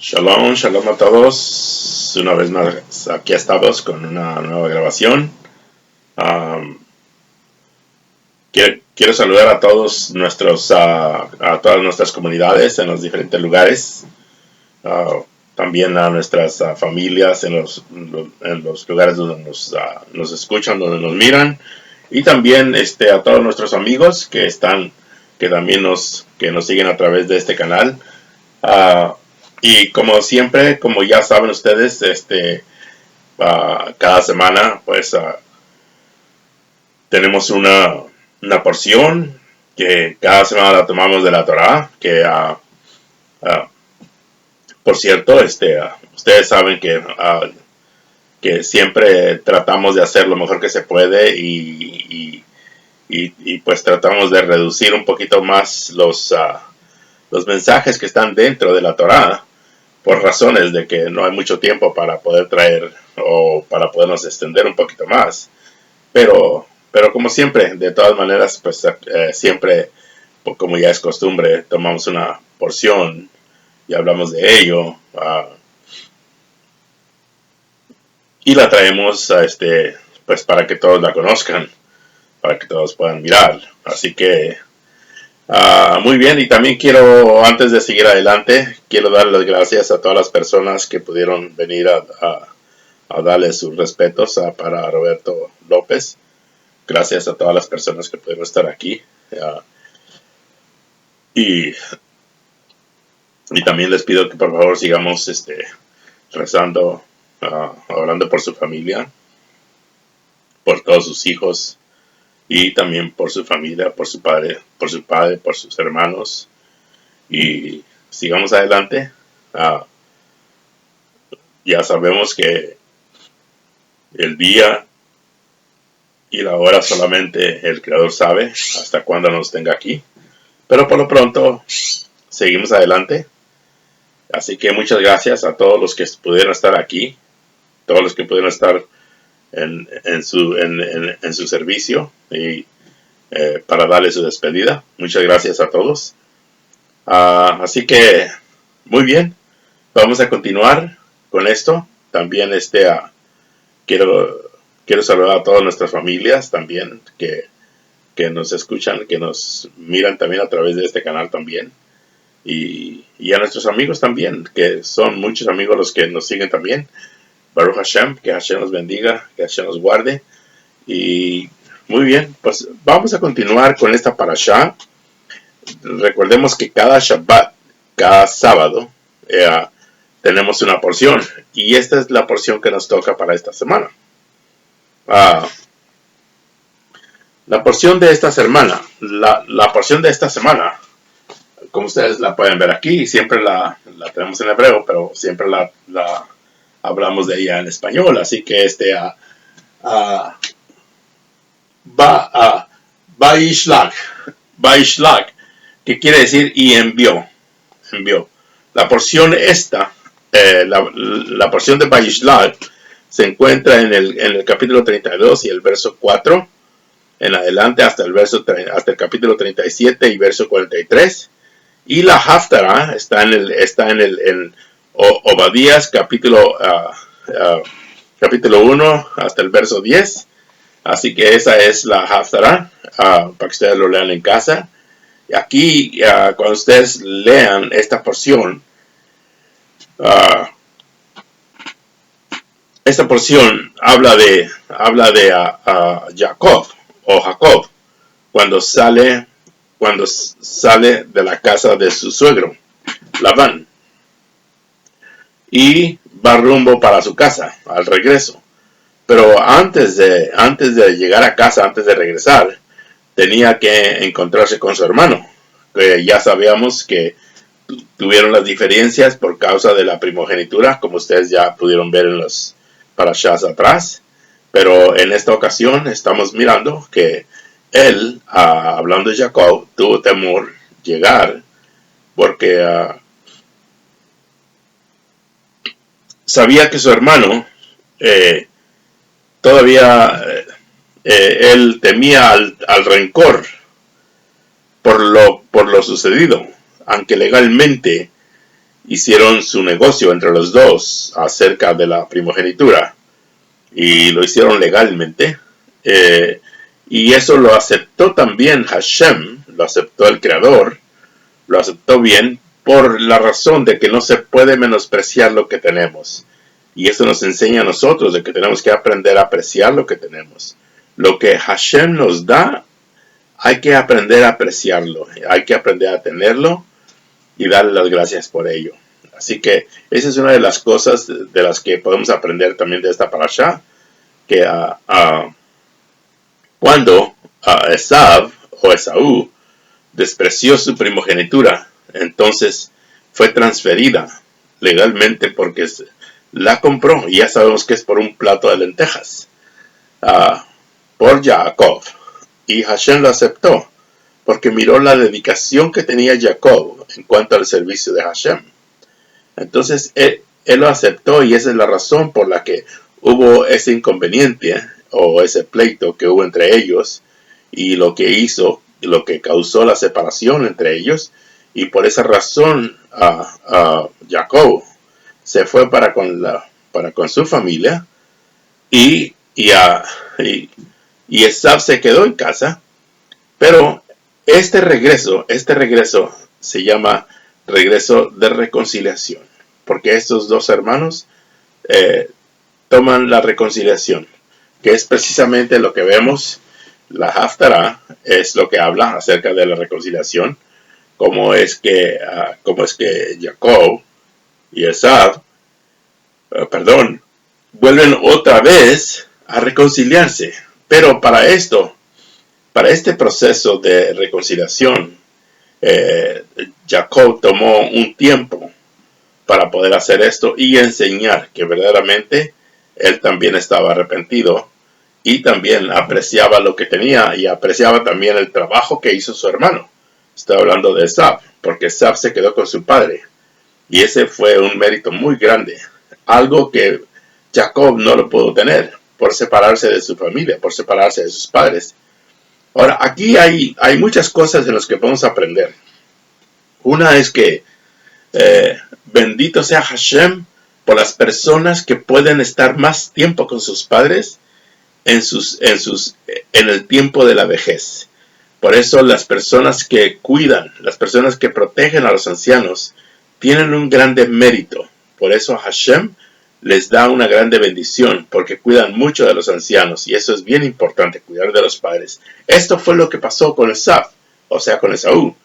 Shalom, shalom a todos. Una vez más, aquí estamos con una nueva grabación. Um, quiero saludar a todos a todas nuestras comunidades en los diferentes lugares. También a nuestras familias en los lugares donde nos escuchan, donde nos miran. Y también a todos nuestros amigos que también nos siguen a través de este canal. Y como siempre, como ya saben ustedes, cada semana pues tenemos una porción que cada semana la tomamos de la Torá, que por cierto, ustedes saben que siempre tratamos de hacer lo mejor que se puede y pues tratamos de reducir un poquito más los mensajes que están dentro de la Torá, por razones de que no hay mucho tiempo para poder traer o para podernos extender un poquito más. Pero como siempre, de todas maneras, pues siempre, como ya es costumbre, tomamos una porción y hablamos de ello. Y la traemos pues para que todos la conozcan, para que todos puedan mirar. Así que muy bien, y también antes de seguir adelante, quiero dar las gracias a todas las personas que pudieron venir a darle sus respetos para Roberto López. Gracias a todas las personas que pudieron estar aquí. Y también les pido que por favor sigamos rezando, orando por su familia, por todos sus hijos, y también por su familia, por su padre, por sus hermanos. Y sigamos adelante. Ya sabemos que el día y la hora solamente el Creador sabe hasta cuándo nos tenga aquí. Pero por lo pronto seguimos adelante. Así que muchas gracias a todos los que pudieron estar aquí, todos los que pudieron estar en su servicio y para darle su despedida. Muchas gracias a todos. Así que muy bien, vamos a continuar con esto. También quiero saludar a todas nuestras familias también que nos escuchan, que nos miran también a través de este canal también. Y a nuestros amigos también, que son muchos amigos los que nos siguen también. Baruch Hashem, que Hashem nos bendiga, que Hashem nos guarde. Y muy bien, pues vamos a continuar con esta parashá. Recordemos que cada Shabbat, cada sábado, tenemos una porción. Y esta es la porción que nos toca para esta semana. La porción de esta semana, la porción de esta semana, como ustedes la pueden ver aquí, siempre la tenemos en hebreo, pero siempre la hablamos de ella en español, así que Vaishlag, que quiere decir y envió. La porción la porción de Vaishlag se encuentra en el capítulo 32 y el verso 4 en adelante hasta el capítulo 37 y verso 43. Y la Haftarah está en Obadías capítulo 1 hasta el verso 10. Así que esa es la Haftarah, para que ustedes lo lean en casa. Y aquí, cuando ustedes lean esta porción, esta porción habla de Jacob o Jacob cuando sale de la casa de su suegro, Labán, y va rumbo para su casa, al regreso. Pero antes de llegar a casa, antes de regresar, tenía que encontrarse con su hermano, que ya sabíamos que tuvieron las diferencias por causa de la primogenitura, como ustedes ya pudieron ver en los parashas atrás. Pero en esta ocasión estamos mirando que él, hablando de Jacob, tuvo temor llegar porque sabía que su hermano todavía él temía al rencor por lo sucedido, aunque legalmente hicieron su negocio entre los dos acerca de la primogenitura y lo hicieron legalmente. Y eso lo aceptó también Hashem, lo aceptó el Creador, lo aceptó bien por la razón de que no se puede menospreciar lo que tenemos. Y eso nos enseña a nosotros de que tenemos que aprender a apreciar lo que tenemos. Lo que Hashem nos da, hay que aprender a apreciarlo, hay que aprender a tenerlo y darle las gracias por ello. Así que esa es una de las cosas de las que podemos aprender también de esta parashá, que cuando Esav o Esaú despreció su primogenitura, entonces fue transferida legalmente porque la compró, y ya sabemos que es por un plato de lentejas, por Jacob, y Hashem lo aceptó porque miró la dedicación que tenía Jacob en cuanto al servicio de Hashem. Entonces él lo aceptó, y esa es la razón por la que hubo ese inconveniente o ese pleito que hubo entre ellos, y lo que causó la separación entre ellos, y por esa razón Jacob se fue para con su familia, y Esav se quedó en casa. Pero este regreso se llama regreso de reconciliación, porque estos dos hermanos toman la reconciliación, que es precisamente lo que vemos. La Haftará es lo que habla acerca de la reconciliación, cómo es que Jacob y Esav, vuelven otra vez a reconciliarse. Pero para este proceso de reconciliación, Jacob tomó un tiempo para poder hacer esto y enseñar que verdaderamente él también estaba arrepentido y también apreciaba lo que tenía y apreciaba también el trabajo que hizo su hermano. Estoy hablando de Esav, porque Esav se quedó con su padre, y ese fue un mérito muy grande, algo que Jacob no lo pudo tener por separarse de su familia, por separarse de sus padres. Ahora, aquí hay muchas cosas en las que podemos aprender. Una es que bendito sea Hashem por las personas que pueden estar más tiempo con sus padres en el tiempo de la vejez. Por eso las personas que cuidan, las personas que protegen a los ancianos, tienen un grande mérito. Por eso Hashem les da una grande bendición, porque cuidan mucho de los ancianos, y eso es bien importante, cuidar de los padres. Esto fue lo que pasó con Esav, o sea, con Esaú,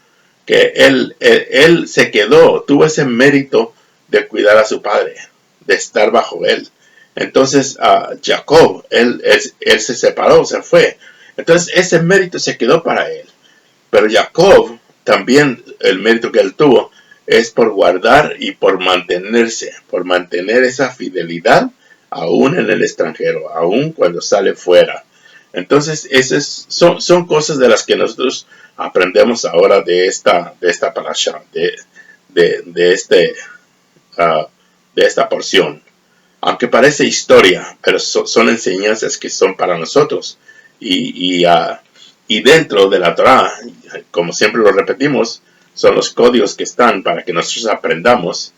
que él se quedó, tuvo ese mérito de cuidar a su padre, de estar bajo él. Entonces Jacob, él se separó, se fue. Entonces ese mérito se quedó para él. Pero Jacob, también el mérito que él tuvo, es por guardar y por mantenerse, por mantener esa fidelidad aún en el extranjero, aún cuando sale fuera. Entonces, esas son cosas de las que nosotros aprendemos ahora de esta parasha, de esta porción. Aunque parece historia, pero son enseñanzas que son para nosotros. Y dentro de la Torah, como siempre lo repetimos, son los códigos que están para que nosotros aprendamos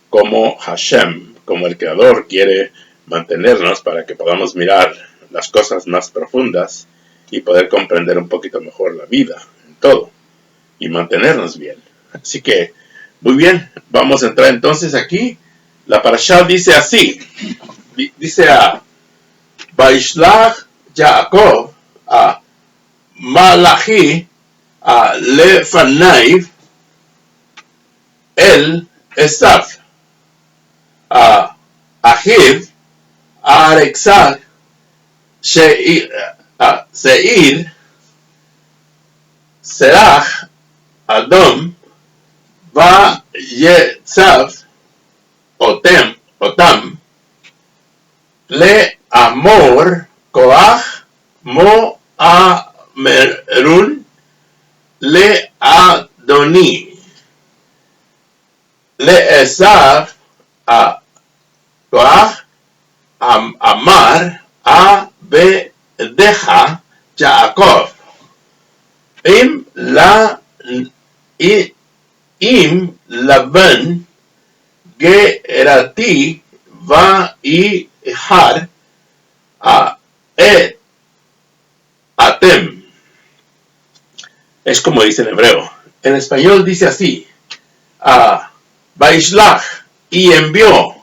cómo Hashem, como el Creador, quiere mantenernos para que podamos mirar las cosas más profundas y poder comprender un poquito mejor la vida en todo y mantenernos bien. Así que, muy bien, vamos a entrar entonces aquí. La parashá dice así, dice Vaishlach Jacob a Malachi a Lefanaiv el Esav a Ahiv a Arexag Seir Serach Adom Va Yetzav Otam Le Amor Koach Mo Amerun Le Adoni Le Esav a Koach Amar a Bedeja Jacob Im Laban Gerati va y har a et atem. Es como dice en hebreo. En español dice así. Vaishlach, y envió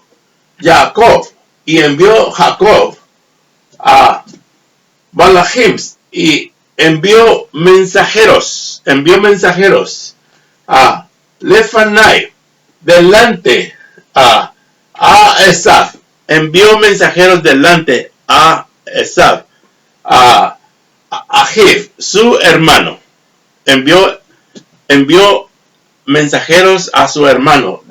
Jacob, y envió Jacob a Malachim, y envió mensajeros a Lefanai, delante a Esaf, envió mensajeros delante a Esaf, a Ahiv, su hermano, envió mensajeros a su hermano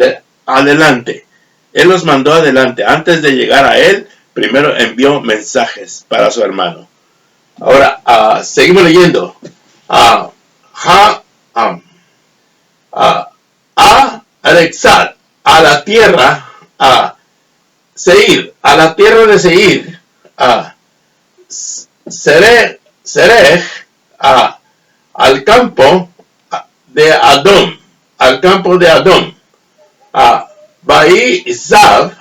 adelante. Él los mandó adelante. Antes de llegar a él, primero envió mensajes para su hermano. Ahora, seguimos leyendo. Alexad, a la tierra, Seir, a la tierra de Seir, Serech, al campo de Adom, Baisav,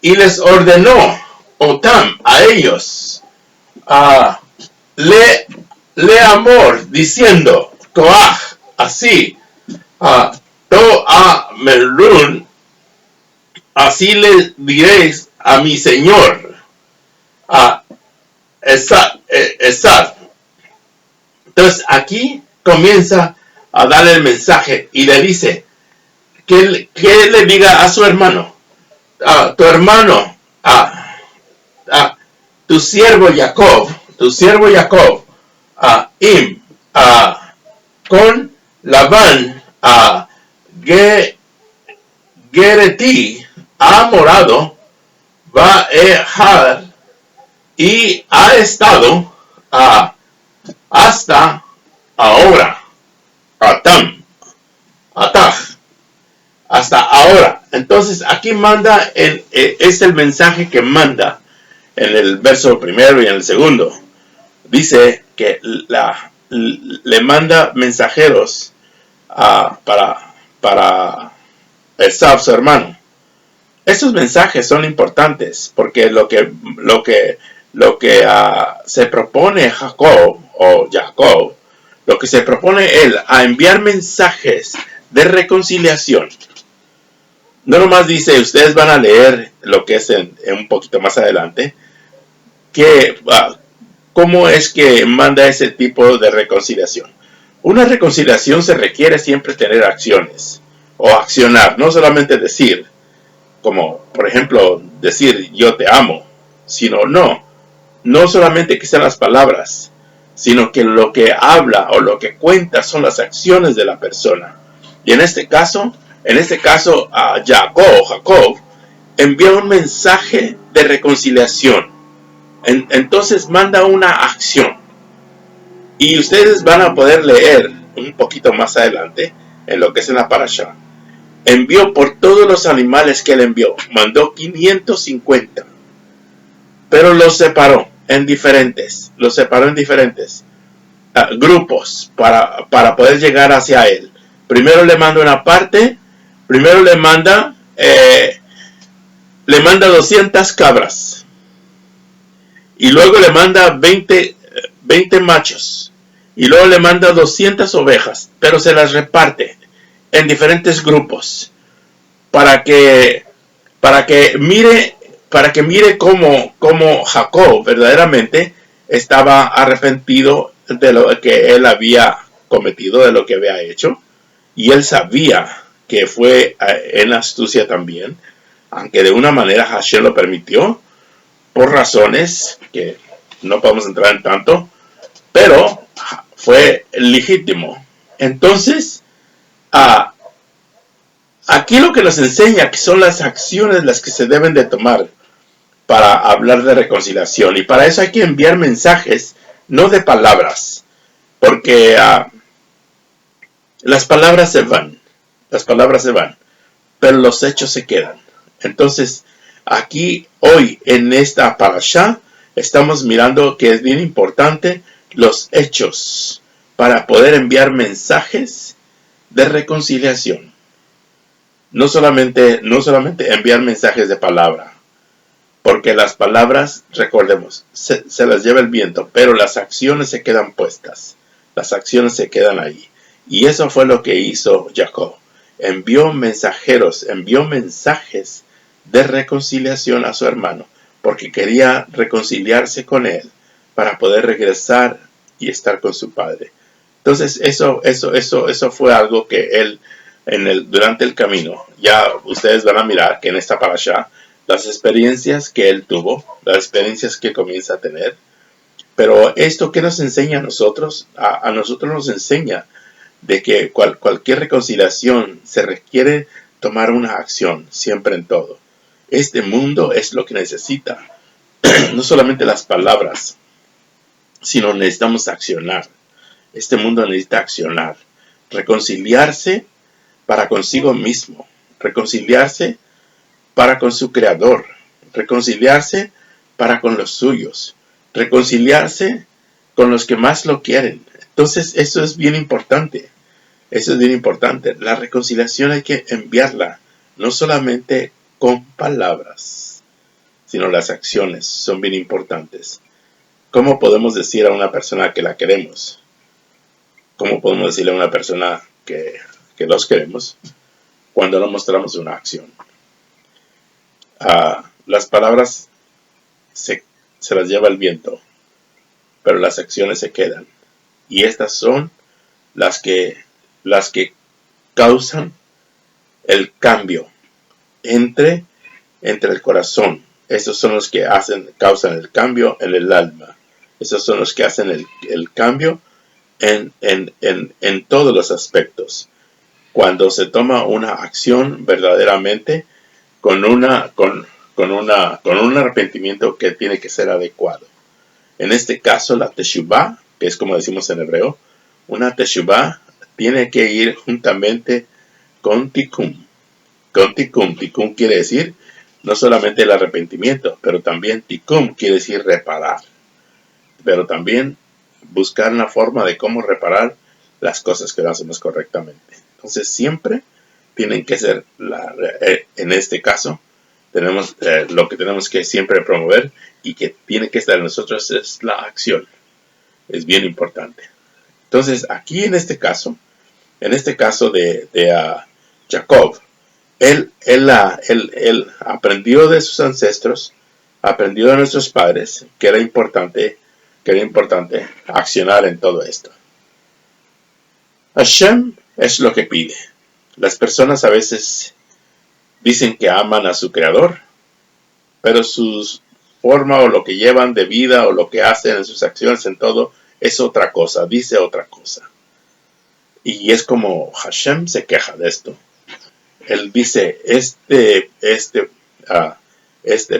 y les ordenó Otam a ellos, le amor, diciendo, Koach, así, To Merun, así le diréis a mi señor, Esad. Entonces aquí comienza a darle el mensaje y le dice que le diga a su hermano, tu hermano, tu siervo Jacob, con Labán, Gereti, ha morado, Vaehar, y ha estado hasta ahora, hasta ahora. Entonces aquí manda, es el mensaje que manda en el verso primero y en el segundo. Dice que le manda mensajeros para Esaf, su hermano. Estos mensajes son importantes porque lo que se propone Jacob, lo que se propone él a enviar mensajes de reconciliación. No nomás dice, ustedes van a leer lo que es en un poquito más adelante, que cómo es que manda ese tipo de reconciliación. Una reconciliación se requiere siempre tener acciones o accionar, no solamente decir, como por ejemplo decir yo te amo, sino no solamente que sean las palabras, sino que lo que habla o lo que cuenta son las acciones de la persona. Y en este caso a Jacob envía un mensaje de reconciliación. Entonces manda una acción. Y ustedes van a poder leer un poquito más adelante en lo que es en la parasha. Envió por todos los animales que él envió. Mandó 550. Pero los separó en diferentes grupos para poder llegar hacia él. Primero le manda una parte. Primero le manda 200 cabras. Y luego le manda 20 machos. Y luego le manda 200 ovejas. Pero se las reparte en diferentes grupos. Para que mire cómo Jacob verdaderamente estaba arrepentido de lo que él había cometido, de lo que había hecho. Y él sabía que fue en astucia también, aunque de una manera Hashem lo permitió, por razones que no podemos entrar en tanto, pero fue legítimo. Entonces, aquí lo que nos enseña que son las acciones las que se deben de tomar para hablar de reconciliación. Y para eso hay que enviar mensajes, no de palabras. Porque las palabras se van. Pero los hechos se quedan. Entonces, aquí, hoy, en esta parashá, estamos mirando que es bien importante los hechos para poder enviar mensajes de reconciliación. no solamente enviar mensajes de palabra, porque las palabras, recordemos, se las lleva el viento, pero las acciones se quedan puestas, las acciones se quedan ahí. Y eso fue lo que hizo Jacob. Envió mensajeros, envió mensajes de reconciliación a su hermano, porque quería reconciliarse con él para poder regresar y estar con su padre. Entonces eso fue algo que él durante el camino, ya ustedes van a mirar que en esta parasha las experiencias que él tuvo, las experiencias que comienza a tener. Pero esto que nos enseña a nosotros, a nosotros nos enseña de que cualquier reconciliación se requiere tomar una acción, siempre en todo. Este mundo es lo que necesita, no solamente las palabras, sino necesitamos accionar. Este mundo necesita accionar, reconciliarse para consigo mismo, reconciliarse para con su creador, reconciliarse para con los suyos, reconciliarse con los que más lo quieren. Entonces eso es bien importante, eso es bien importante. La reconciliación hay que enviarla, no solamente con palabras, sino las acciones son bien importantes. ¿Cómo podemos decir a una persona que la queremos? ¿Cómo podemos decirle a una persona que los queremos cuando no mostramos una acción? Las palabras se las lleva el viento, pero las acciones se quedan. Y estas son las que causan el cambio entre el corazón. Esos son los que causan el cambio en el alma. Esos son los que hacen el cambio en todos los aspectos. Cuando se toma una acción verdaderamente con un arrepentimiento que tiene que ser adecuado. En este caso, la teshuvah, que es como decimos en hebreo, una teshuvah tiene que ir juntamente con tikkun. Con tikkun. Tikkun quiere decir no solamente el arrepentimiento, pero también tikkun quiere decir reparar. Pero también buscar una forma de cómo reparar las cosas que no hacemos correctamente. Entonces siempre tienen que ser, en este caso, tenemos lo que tenemos que siempre promover y que tiene que estar en nosotros es la acción. Es bien importante. Entonces aquí en este caso de Jacob, él aprendió de sus ancestros, aprendió de nuestros padres que era importante accionar en todo esto. Hashem es lo que pide. Las personas a veces dicen que aman a su creador, pero su forma o lo que llevan de vida o lo que hacen en sus acciones en todo es otra cosa, dice otra cosa. Y es como Hashem se queja de esto. Él dice, este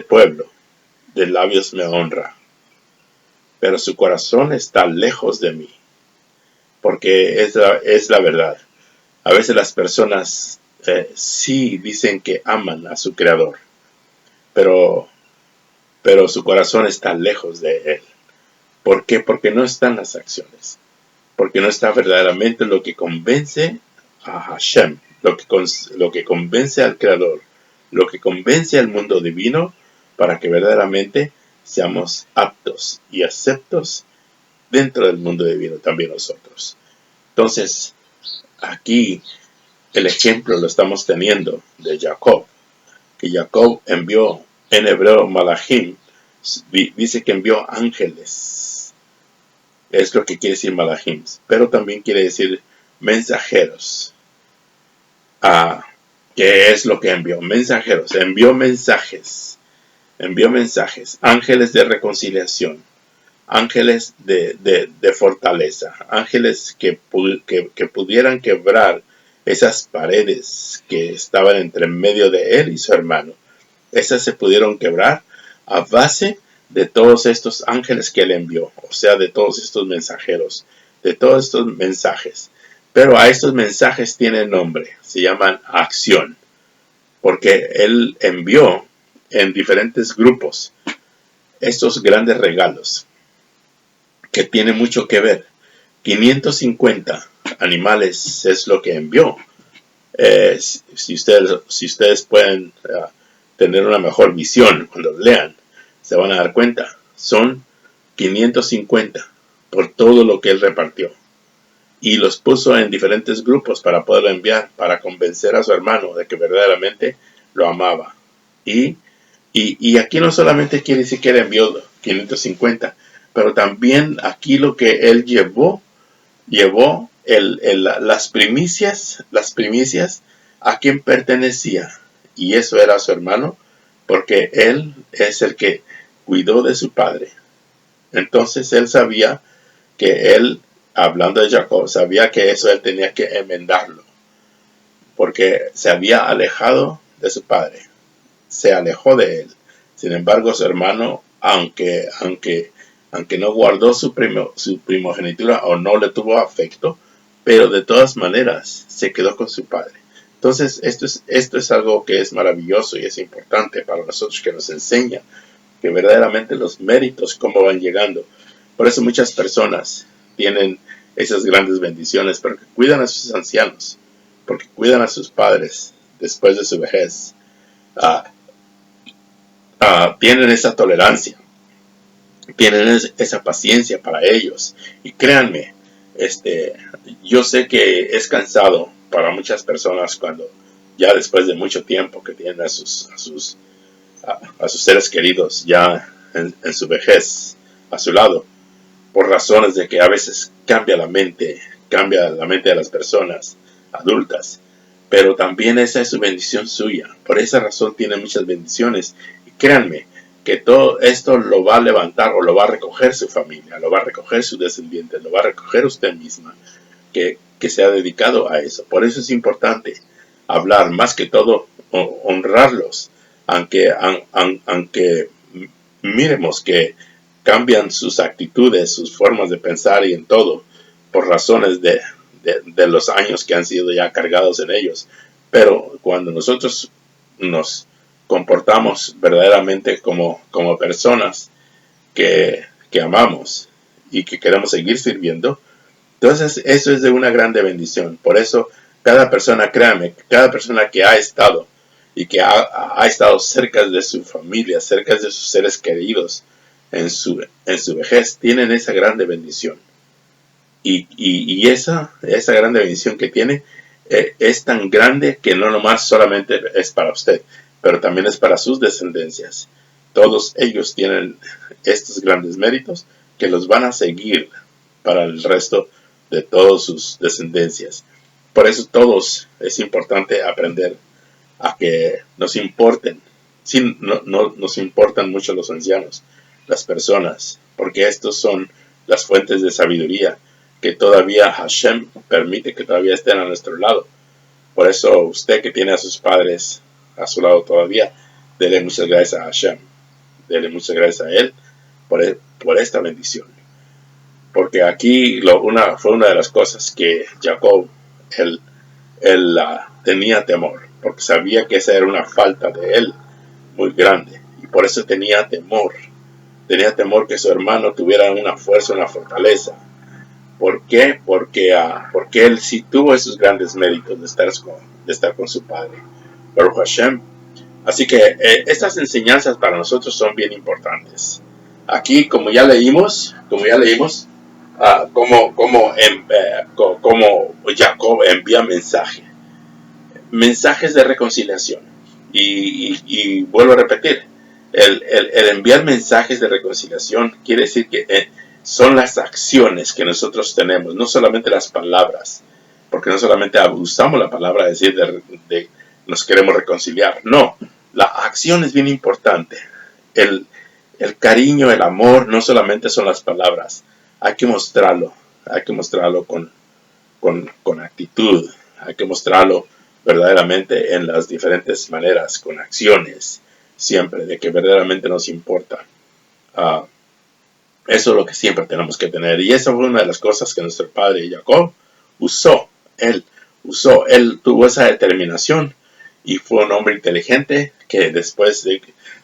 pueblo de labios me honra, pero su corazón está lejos de mí. Porque es la verdad. A veces las personas sí dicen que aman a su creador, pero su corazón está lejos de él. ¿Por qué? Porque no están las acciones. Porque no está verdaderamente lo que convence a Hashem, lo que convence al creador, lo que convence al mundo divino para que verdaderamente seamos aptos y aceptos dentro del mundo divino también nosotros. Entonces, aquí el ejemplo lo estamos teniendo de Jacob, que Jacob envió en hebreo malachim, dice que envió ángeles, es lo que quiere decir malachim, pero también quiere decir mensajeros. ¿Qué es lo que envió? Mensajeros, envió mensajes, ángeles de reconciliación, ángeles de fortaleza, ángeles que pudieran quebrar esas paredes que estaban entre medio de él y su hermano. Esas se pudieron quebrar a base de todos estos ángeles que él envió, o sea, de todos estos mensajeros, de todos estos mensajes. Pero a estos mensajes tienen nombre, se llaman acción, porque él envió en diferentes grupos estos grandes regalos que tiene mucho que ver. 550 animales es lo que envió, Si ustedes pueden tener una mejor visión cuando lean, se van a dar cuenta. Son 550 por todo lo que él repartió. Y los puso en diferentes grupos para poderlo enviar, para convencer a su hermano de que verdaderamente lo amaba. Y aquí no solamente quiere decir que él envió 550, pero también aquí lo que él llevó las primicias a quien pertenecía. Y eso era su hermano, porque él es el que cuidó de su padre. Entonces él sabía que él, hablando de Jacob, sabía que eso él tenía que enmendarlo, porque se había alejado de su padre, se alejó de él. Sin embargo, su hermano, aunque no guardó su primogenitura o no le tuvo afecto, pero de todas maneras se quedó con su padre. Entonces, esto es algo que es maravilloso y es importante para nosotros, que nos enseña que verdaderamente los méritos, cómo van llegando. Por eso muchas personas tienen esas grandes bendiciones, porque cuidan a sus ancianos, porque cuidan a sus padres después de su vejez. Tienen esa tolerancia, tienen esa paciencia para ellos. Y créanme, yo sé que es cansado para muchas personas cuando ya después de mucho tiempo que tienen a sus seres queridos ya en su vejez a su lado, por razones de que a veces cambia la mente de las personas adultas, pero también esa es su bendición suya. Por esa razón tiene muchas bendiciones, y créanme que todo esto lo va a levantar o lo va a recoger su familia, lo va a recoger su descendiente, lo va a recoger usted misma, que se ha dedicado a eso. Por eso es importante hablar, más que todo honrarlos, aunque miremos que cambian sus actitudes, sus formas de pensar y en todo, por razones de los años que han sido ya cargados en ellos. Pero cuando nosotros nos comportamos verdaderamente como personas que amamos y que queremos seguir sirviendo, entonces eso es de una grande bendición. Por eso cada persona, créame, cada persona que ha estado y que ha estado cerca de su familia, cerca de sus seres queridos en su vejez, tienen esa grande bendición. Y esa grande bendición que tiene es tan grande que no nomás solamente es para usted, pero también es para sus descendencias. Todos ellos tienen estos grandes méritos que los van a seguir para el resto de todas sus descendencias. Por eso todos es importante aprender a que nos importen. Sí, no nos importan mucho los ancianos, las personas, porque estos son las fuentes de sabiduría que todavía Hashem permite que todavía estén a nuestro lado. Por eso usted que tiene a sus padres a su lado todavía, dele muchas gracias a Hashem, dele muchas gracias a él por esta bendición. Porque aquí fue una de las cosas que Jacob, él tenía temor, porque sabía que esa era una falta de él muy grande, y por eso tenía temor que su hermano tuviera una fuerza, una fortaleza. ¿Por qué? Porque él sí tuvo esos grandes méritos de estar con su padre, Baruch Hashem. Así que estas enseñanzas para nosotros son bien importantes. Aquí, como ya leímos, como Jacob envía mensajes de reconciliación. Y vuelvo a repetir, el enviar mensajes de reconciliación quiere decir que son las acciones que nosotros tenemos, no solamente las palabras, porque no solamente usamos la palabra decir de nos queremos reconciliar, no, la acción es bien importante. El cariño, el amor, no solamente son las palabras, hay que mostrarlo con actitud, hay que mostrarlo verdaderamente en las diferentes maneras, con acciones, siempre, de que verdaderamente nos importa. Eso es lo que siempre tenemos que tener. Y esa fue una de las cosas que nuestro padre Jacob usó. Él tuvo esa determinación y fue un hombre inteligente que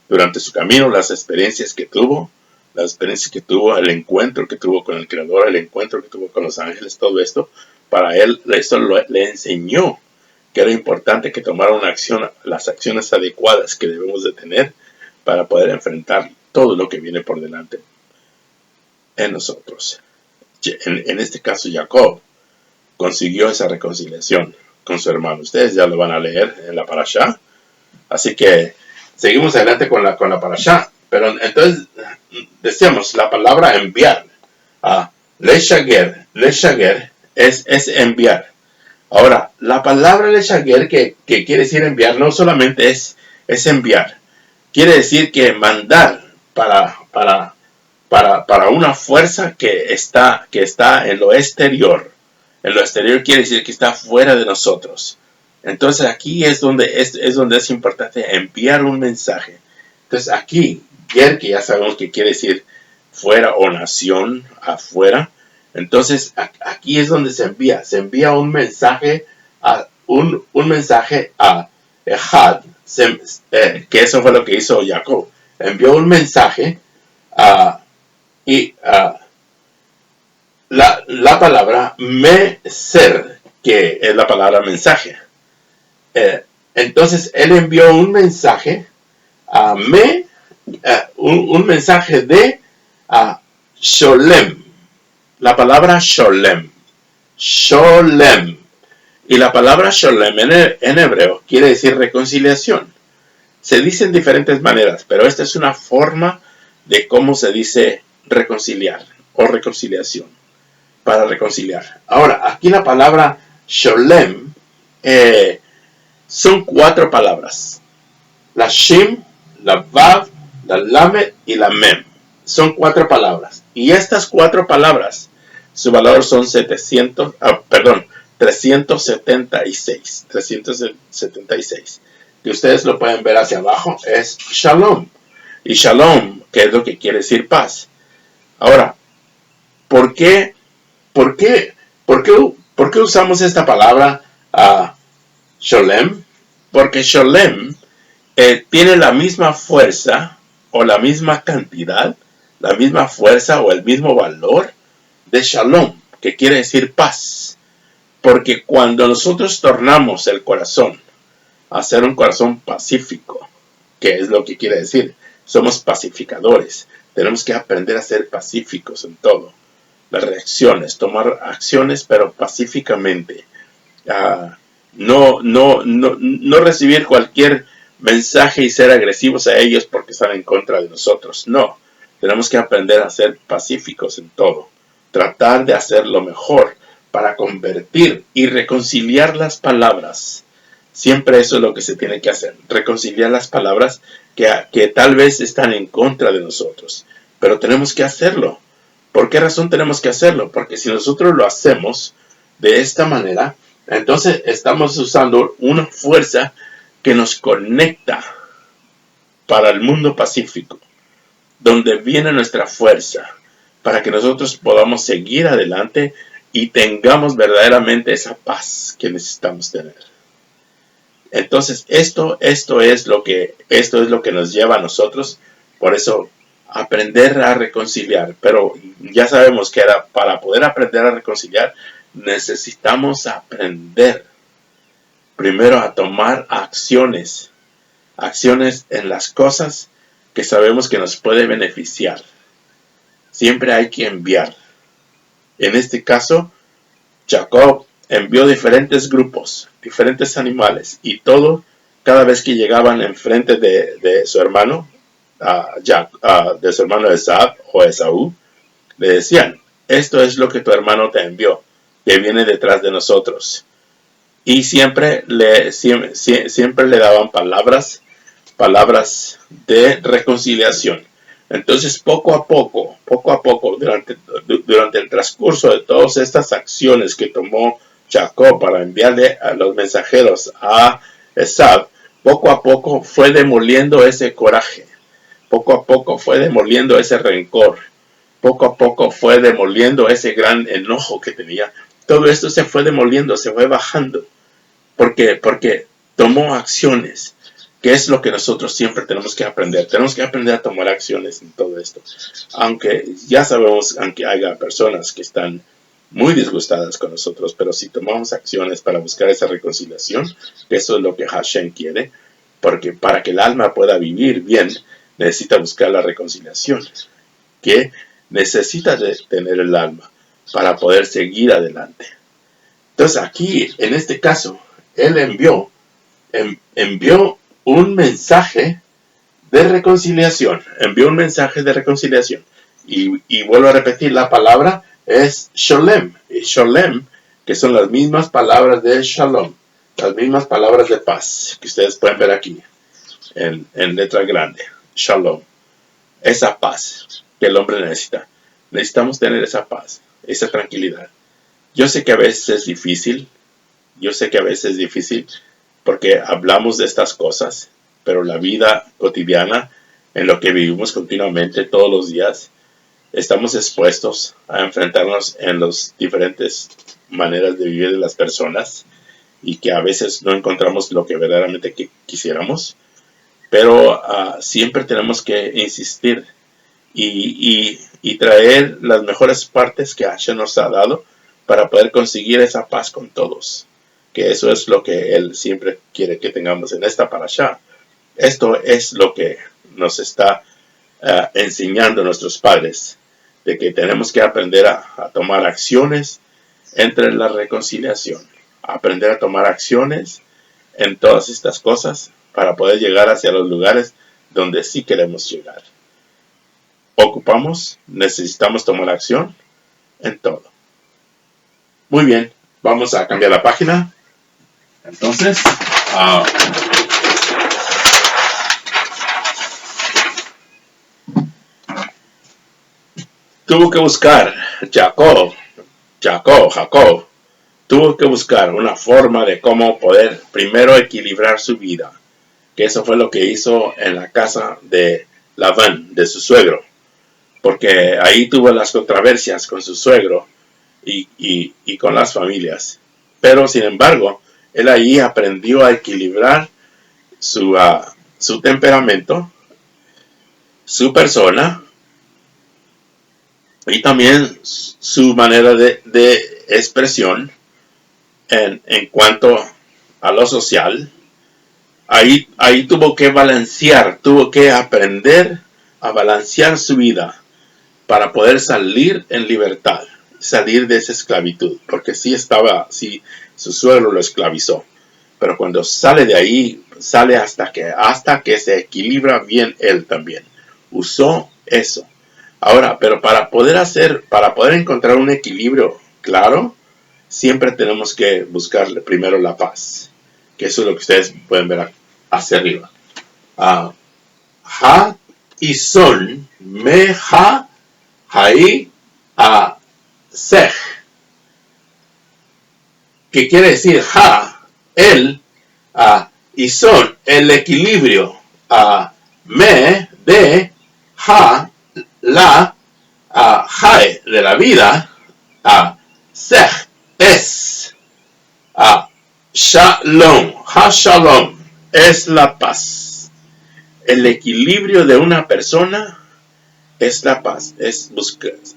durante su camino, las experiencias que tuvo, el encuentro que tuvo con el Creador, el encuentro que tuvo con los ángeles, todo esto, para él, esto le enseñó que era importante que tomara una acción, las acciones adecuadas que debemos de tener para poder enfrentar todo lo que viene por delante en nosotros. En este caso, Jacob consiguió esa reconciliación con su hermano. Ustedes ya lo van a leer en la parashá. Así que seguimos adelante con la parashá. Pero entonces decíamos la palabra enviar. Leshager es enviar. Ahora, la palabra leshager que quiere decir enviar no solamente es enviar. Quiere decir que mandar para una fuerza que está en lo exterior. En lo exterior quiere decir que está fuera de nosotros. Entonces aquí es donde es importante enviar un mensaje. Entonces aquí, que ya sabemos que quiere decir fuera o nación, afuera. Entonces aquí es donde se envía un mensaje un mensaje a Ejad, que eso fue lo que hizo Jacob. Envió un mensaje la palabra meser, que es la palabra mensaje. Entonces él envió un mensaje un mensaje de Sholem. La palabra Sholem. Y la palabra Sholem en hebreo quiere decir reconciliación. Se dice en diferentes maneras, pero esta es una forma de cómo se dice reconciliar o reconciliación. Para reconciliar. Ahora, aquí la palabra Sholem son 4 palabras. La Shin, la Vav, la Lamed y la Mem. Son 4 palabras. Y estas 4 palabras, su valor son 376. 376. Que ustedes lo pueden ver hacia abajo, es Shalom. Y Shalom, que es lo que quiere decir paz. Ahora, ¿por qué usamos esta palabra Sholem? Porque Sholem tiene la misma fuerza o la misma cantidad, la misma fuerza o el mismo valor de Shalom, que quiere decir paz. Porque cuando nosotros tornamos el corazón a ser un corazón pacífico, que es lo que quiere decir, somos pacificadores, tenemos que aprender a ser pacíficos en todo. Las reacciones, tomar acciones, pero pacíficamente. No recibir cualquier mensaje y ser agresivos a ellos porque están en contra de nosotros. No, tenemos que aprender a ser pacíficos en todo. Tratar de hacer lo mejor para convertir y reconciliar las palabras. Siempre eso es lo que se tiene que hacer. Reconciliar las palabras que tal vez están en contra de nosotros. Pero tenemos que hacerlo. ¿Por qué razón tenemos que hacerlo? Porque si nosotros lo hacemos de esta manera, entonces estamos usando una fuerza que nos conecta para el mundo pacífico, donde viene nuestra fuerza, para que nosotros podamos seguir adelante y tengamos verdaderamente esa paz que necesitamos tener. Entonces, esto es lo que nos lleva a nosotros, por eso aprender a reconciliar, pero ya sabemos que para poder aprender a reconciliar necesitamos aprender primero a tomar acciones en las cosas que sabemos que nos puede beneficiar. Siempre hay que enviar. En este caso, Jacob envió diferentes grupos, diferentes animales, y cada vez que llegaban enfrente de su hermano, de su hermano Esaú, le decían: esto es lo que tu hermano te envió, que viene detrás de nosotros. Y siempre le daban palabras de reconciliación. Entonces, poco a poco, durante el transcurso de todas estas acciones que tomó Jacob para enviarle a los mensajeros a Esaú, poco a poco fue demoliendo ese coraje. Poco a poco fue demoliendo ese rencor. Poco a poco fue demoliendo ese gran enojo que tenía. Todo esto se fue demoliendo, se fue bajando. Porque tomó acciones, que es lo que nosotros siempre tenemos que aprender. Tenemos que aprender a tomar acciones en todo esto. Aunque ya sabemos, aunque haya personas que están muy disgustadas con nosotros, pero si tomamos acciones para buscar esa reconciliación, eso es lo que Hashem quiere, porque para que el alma pueda vivir bien, necesita buscar la reconciliación, que necesita de tener el alma para poder seguir adelante. Entonces aquí, en este caso, él envió un mensaje de reconciliación, y vuelvo a repetir, la palabra es Sholem, y Sholem, que son las mismas palabras de Shalom, las mismas palabras de paz, que ustedes pueden ver aquí, en letra grande, Shalom, esa paz que el hombre necesita. Necesitamos tener esa paz, esa tranquilidad. Yo sé que a veces es difícil, porque hablamos de estas cosas, pero la vida cotidiana, en lo que vivimos continuamente todos los días, estamos expuestos a enfrentarnos en las diferentes maneras de vivir de las personas y que a veces no encontramos lo que verdaderamente quisiéramos, pero siempre tenemos que insistir y traer las mejores partes que Hashem nos ha dado para poder conseguir esa paz con todos, que eso es lo que Él siempre quiere que tengamos en esta parashá. Esto es lo que nos está enseñando nuestros padres, de que tenemos que aprender a tomar acciones entre la reconciliación, aprender a tomar acciones en todas estas cosas para poder llegar hacia los lugares donde sí queremos llegar. Necesitamos tomar acción en todo. Muy bien, vamos a cambiar la página. Entonces, tuvo que buscar Jacob, tuvo que buscar una forma de cómo poder primero equilibrar su vida, que eso fue lo que hizo en la casa de Labán, de su suegro, porque ahí tuvo las controversias con su suegro y con las familias, pero sin embargo, él ahí aprendió a equilibrar su temperamento, su persona, y también su manera de expresión en cuanto a lo social. Ahí tuvo que aprender a balancear su vida para poder salir en libertad, salir de esa esclavitud, porque sí su suegro lo esclavizó, pero cuando sale de ahí, sale hasta que se equilibra bien él también. Usó eso. Ahora, pero para poder encontrar un equilibrio claro, siempre tenemos que buscar primero la paz, que eso es lo que ustedes pueden ver hacia arriba. Ha y son, me ha, hai, a, sej. ¿Qué quiere decir? Ha, él, y son, el equilibrio, me, de, ha, la, Jae, de la vida, Sej, es, Shalom, Shalom, es la paz. El equilibrio de una persona es la paz, es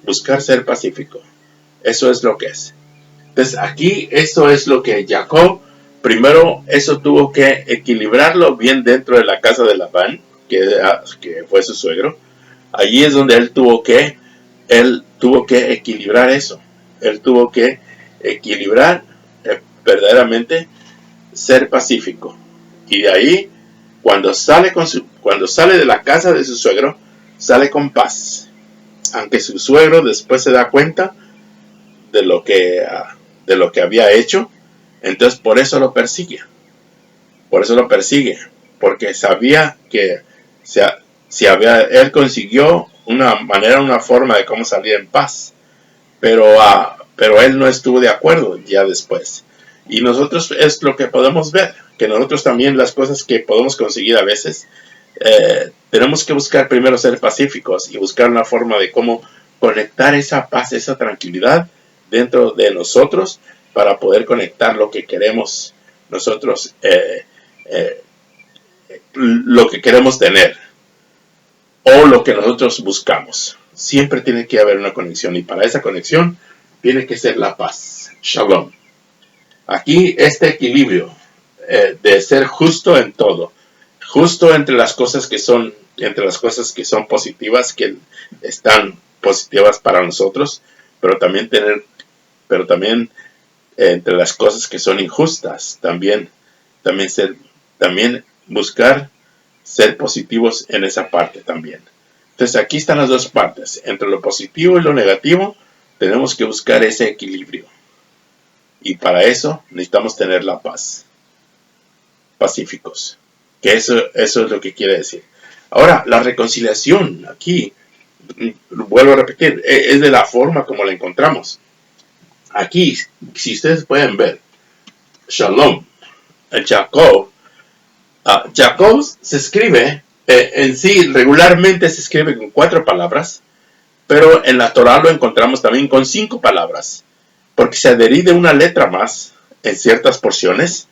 buscar ser pacífico. Eso es lo que es. Entonces aquí, esto es lo que Jacob, primero, eso tuvo que equilibrarlo bien dentro de la casa de Labán, que fue su suegro. Allí es donde él tuvo que equilibrar eso. Él tuvo que equilibrar verdaderamente ser pacífico. Y de ahí, cuando sale de la casa de su suegro, sale con paz. Aunque su suegro después se da cuenta de lo que había hecho, entonces por eso lo persigue. Porque sabía que él consiguió una forma de cómo salir en paz, pero él no estuvo de acuerdo ya después. Y nosotros es lo que podemos ver, que nosotros también las cosas que podemos conseguir a veces, tenemos que buscar primero ser pacíficos y buscar una forma de cómo conectar esa paz, esa tranquilidad dentro de nosotros para poder conectar lo que queremos nosotros, lo que queremos tener o lo que nosotros buscamos. Siempre tiene que haber una conexión, y para esa conexión tiene que ser la paz, shalom. Aquí este equilibrio de ser justo en todo, justo entre las cosas que son positivas, que están positivas para nosotros, pero también entre las cosas que son injustas, también buscar ser positivos en esa parte también. Entonces aquí están las dos partes, entre lo positivo y lo negativo, tenemos que buscar ese equilibrio. Y para eso necesitamos tener la paz. Pacíficos. Que eso es lo que quiere decir. Ahora, la reconciliación aquí, vuelvo a repetir, es de la forma como la encontramos. Aquí, si ustedes pueden ver, Shalom, Jacob. Jacob se escribe, en sí regularmente se escribe con 4 palabras, pero en la Torah lo encontramos también con 5 palabras, porque se adhiere una letra más en ciertas porciones,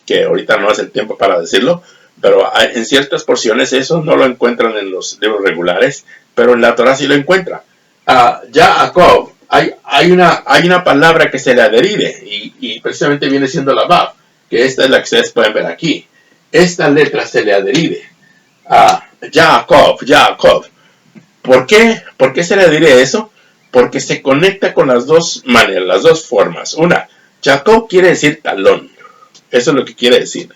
que ahorita no es el tiempo para decirlo, pero en ciertas porciones eso no lo encuentran en los libros regulares, pero en la Torah sí lo encuentran. Jacob, hay una palabra que se le adhiere y precisamente viene siendo la Vav, que esta es la que ustedes pueden ver aquí. Esta letra se le adhiere a Jacob. ¿Por qué? ¿Por qué se le adhiere eso? Porque se conecta con las dos maneras, las dos formas. Una, Jacob quiere decir talón. Eso es lo que quiere decir.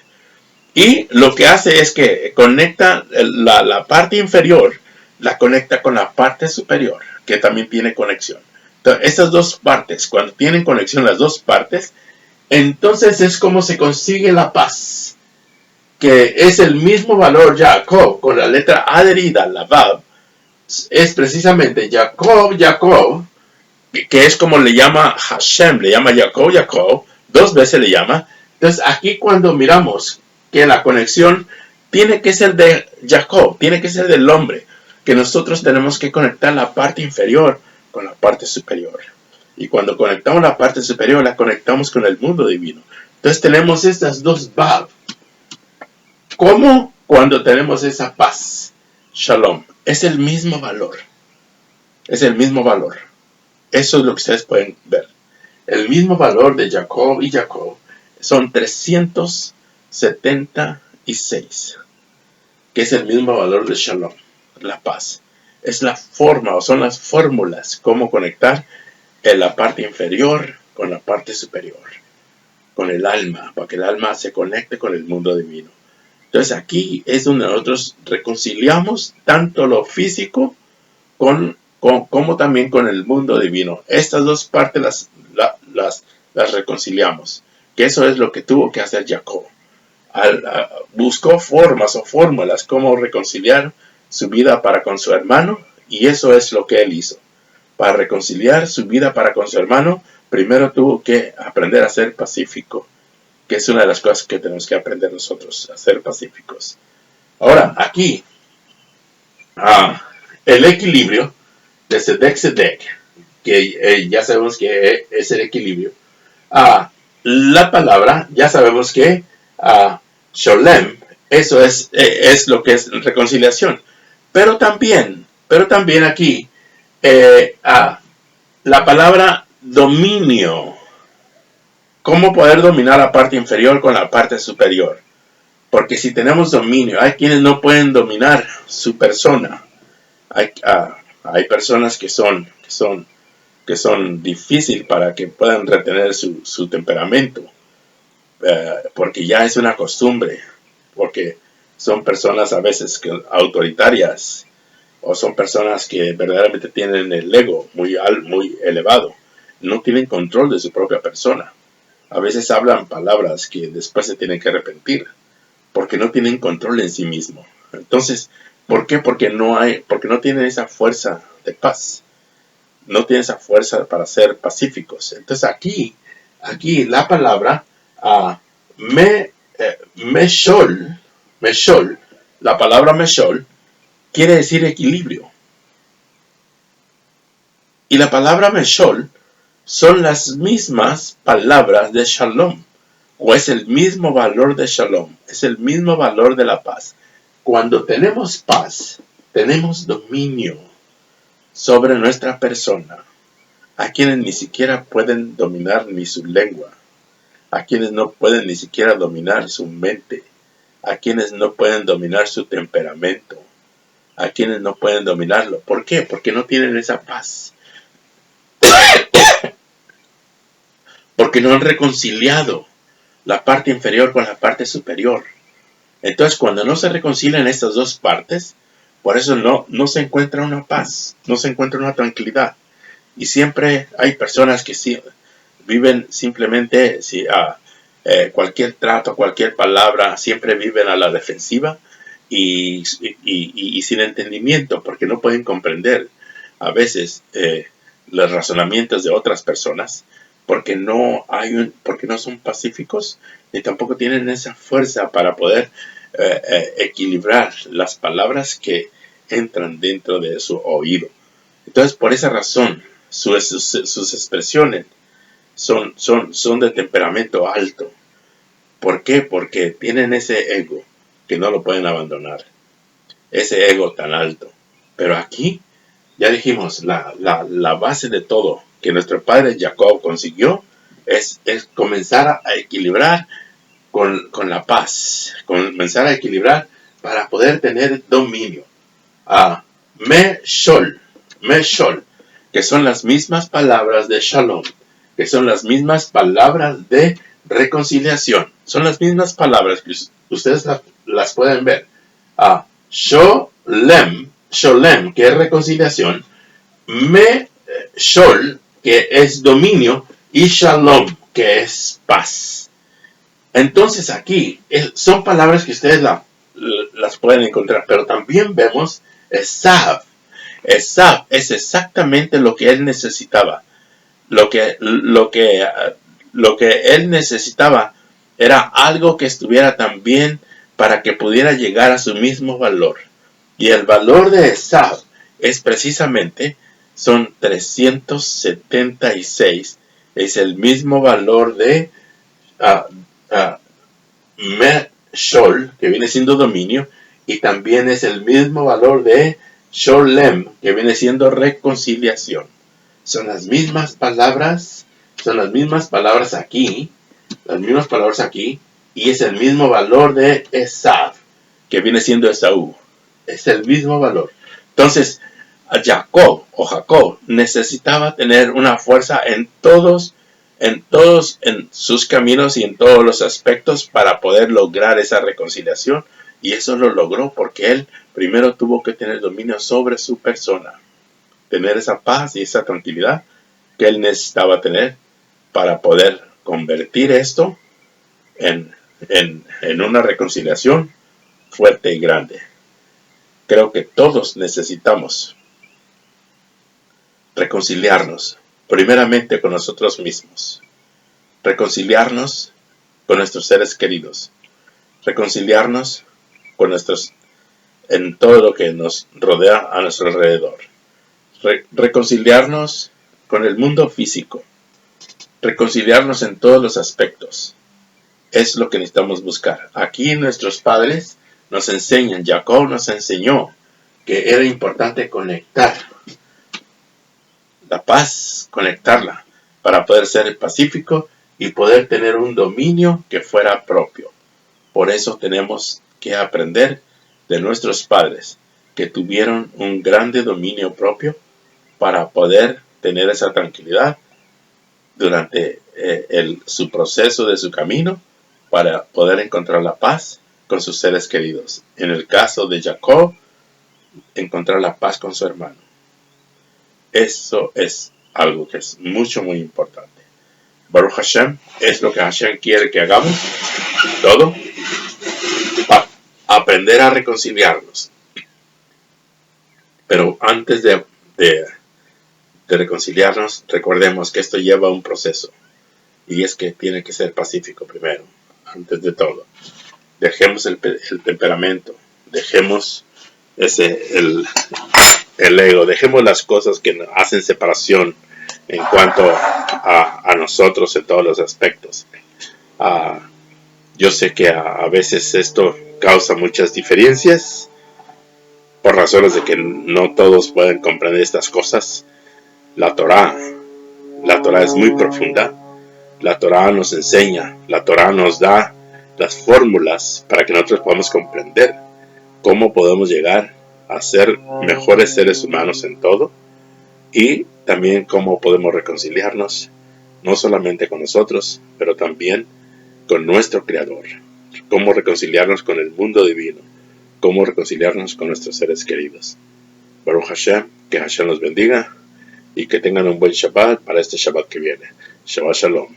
Y lo que hace es que conecta la parte inferior, la conecta con la parte superior, que también tiene conexión. Entonces, estas dos partes, cuando tienen conexión las dos partes, entonces es como se consigue la paz, que es el mismo valor Jacob, con la letra adherida, la Vav, es precisamente Jacob, que es como le llama Hashem, le llama Jacob, 2 veces le llama. Entonces aquí cuando miramos que la conexión tiene que ser de Jacob, tiene que ser del hombre, que nosotros tenemos que conectar la parte inferior con la parte superior. Y cuando conectamos la parte superior, la conectamos con el mundo divino. Entonces tenemos estas dos Vav. ¿Cómo? Cuando tenemos esa paz. Shalom. Es el mismo valor. Es el mismo valor. Eso es lo que ustedes pueden ver. El mismo valor de Jacob y Jacob son 376, que es el mismo valor de Shalom, la paz. Es la forma o son las fórmulas cómo conectar la parte inferior con la parte superior, con el alma, para que el alma se conecte con el mundo divino. Entonces aquí es donde nosotros reconciliamos tanto lo físico como también con el mundo divino. Estas dos partes las reconciliamos. Que eso es lo que tuvo que hacer Jacob. Buscó formas o fórmulas como reconciliar su vida para con su hermano, y eso es lo que él hizo. Para reconciliar su vida para con su hermano, primero tuvo que aprender a ser pacífico, que es una de las cosas que tenemos que aprender nosotros, a ser pacíficos. Ahora, aquí, el equilibrio de Sedek, que ya sabemos que es el equilibrio. La palabra, ya sabemos que Sholem, eso es lo que es reconciliación. Pero también aquí, la palabra dominio. ¿Cómo poder dominar la parte inferior con la parte superior? Porque si tenemos dominio, hay quienes no pueden dominar su persona. Hay personas que son difíciles para que puedan retener su temperamento, porque ya es una costumbre, porque son personas a veces autoritarias, o son personas que verdaderamente tienen el ego muy elevado, no tienen control de su propia persona. A veces hablan palabras que después se tienen que arrepentir, porque no tienen control en sí mismo. Entonces, ¿por qué? Porque no tienen esa fuerza de paz. No tienen esa fuerza para ser pacíficos. Entonces aquí la palabra meshol, la palabra meshol quiere decir equilibrio. Y la palabra meshol son las mismas palabras de shalom, o es el mismo valor de shalom, es el mismo valor de la paz. Cuando tenemos paz, tenemos dominio sobre nuestra persona. a quienes ni siquiera pueden dominar ni su lengua, a quienes no pueden ni siquiera dominar su mente, a quienes no pueden dominar su temperamento, a quienes no pueden dominarlo. ¿Por qué? Porque no tienen esa paz. Porque no han reconciliado la parte inferior con la parte superior. Entonces, cuando no se reconcilian estas dos partes, por eso no se encuentra una paz, no se encuentra una tranquilidad. Y siempre hay personas que viven simplemente, cualquier trato, cualquier palabra, siempre viven a la defensiva y sin entendimiento, porque no pueden comprender a veces los razonamientos de otras personas, porque no son pacíficos ni tampoco tienen esa fuerza para poder equilibrar las palabras que entran dentro de su oído. Entonces, por esa razón, sus expresiones son de temperamento alto. ¿Por qué? Porque tienen ese ego que no lo pueden abandonar. Ese ego tan alto. Pero aquí, ya dijimos, la base de todo que nuestro padre Jacob consiguió es comenzar a equilibrar con la paz. Comenzar a equilibrar para poder tener dominio. Meshol, que son las mismas palabras de Shalom, que son las mismas palabras de reconciliación. Son las mismas palabras que ustedes las pueden ver. Sholem, que es reconciliación. Meshol, que es dominio. Y Shalom, que es paz. Entonces aquí son palabras que ustedes las pueden encontrar, pero también vemos Esav. Esav es exactamente lo que él necesitaba. Lo que él necesitaba era algo que estuviera tan bien para que pudiera llegar a su mismo valor. Y el valor de Esav es precisamente, son 376, es el mismo valor de Meshol, que viene siendo dominio, y también es el mismo valor de Sholem, que viene siendo reconciliación. Son las mismas palabras aquí, y es el mismo valor de Esav, que viene siendo Esaú. Es el mismo valor. Entonces, Jacob necesitaba tener una fuerza en sus caminos y en todos los aspectos para poder lograr esa reconciliación. Y eso lo logró porque él primero tuvo que tener dominio sobre su persona. Tener esa paz y esa tranquilidad que él necesitaba tener para poder convertir esto en una reconciliación fuerte y grande. Creo que todos necesitamos reconciliarnos, primeramente con nosotros mismos, reconciliarnos con nuestros seres queridos, reconciliarnos con en todo lo que nos rodea a nuestro alrededor, reconciliarnos con el mundo físico, reconciliarnos en todos los aspectos. Es lo que necesitamos buscar. Aquí nuestros padres nos enseñan, Jacob nos enseñó que era importante conectar la paz, conectarla para poder ser pacífico y poder tener un dominio que fuera propio. Por eso tenemos que aprender de nuestros padres que tuvieron un grande dominio propio para poder tener esa tranquilidad durante su proceso de su camino, para poder encontrar la paz con sus seres queridos. En el caso de Jacob, encontrar la paz con su hermano. Eso es algo que es muy importante. Baruch Hashem, es lo que Hashem quiere que hagamos, todo, para aprender a reconciliarnos. Pero antes de reconciliarnos, recordemos que esto lleva un proceso. Y es que tiene que ser pacífico primero, antes de todo. Dejemos el temperamento, dejemos el ego, dejemos las cosas que hacen separación en cuanto a nosotros en todos los aspectos. Yo sé que a veces esto causa muchas diferencias por razones de que no todos pueden comprender estas cosas. La Torá La Torah es muy profunda. La Torah nos enseña, la Torah nos da las fórmulas para que nosotros podamos comprender cómo podemos llegar a ser mejores seres humanos en todo y también cómo podemos reconciliarnos, no solamente con nosotros, pero también con nuestro Creador. Cómo reconciliarnos con el mundo divino, cómo reconciliarnos con nuestros seres queridos. Baruch Hashem, que Hashem los bendiga y que tengan un buen Shabbat para este Shabbat que viene. Shabbat Shalom.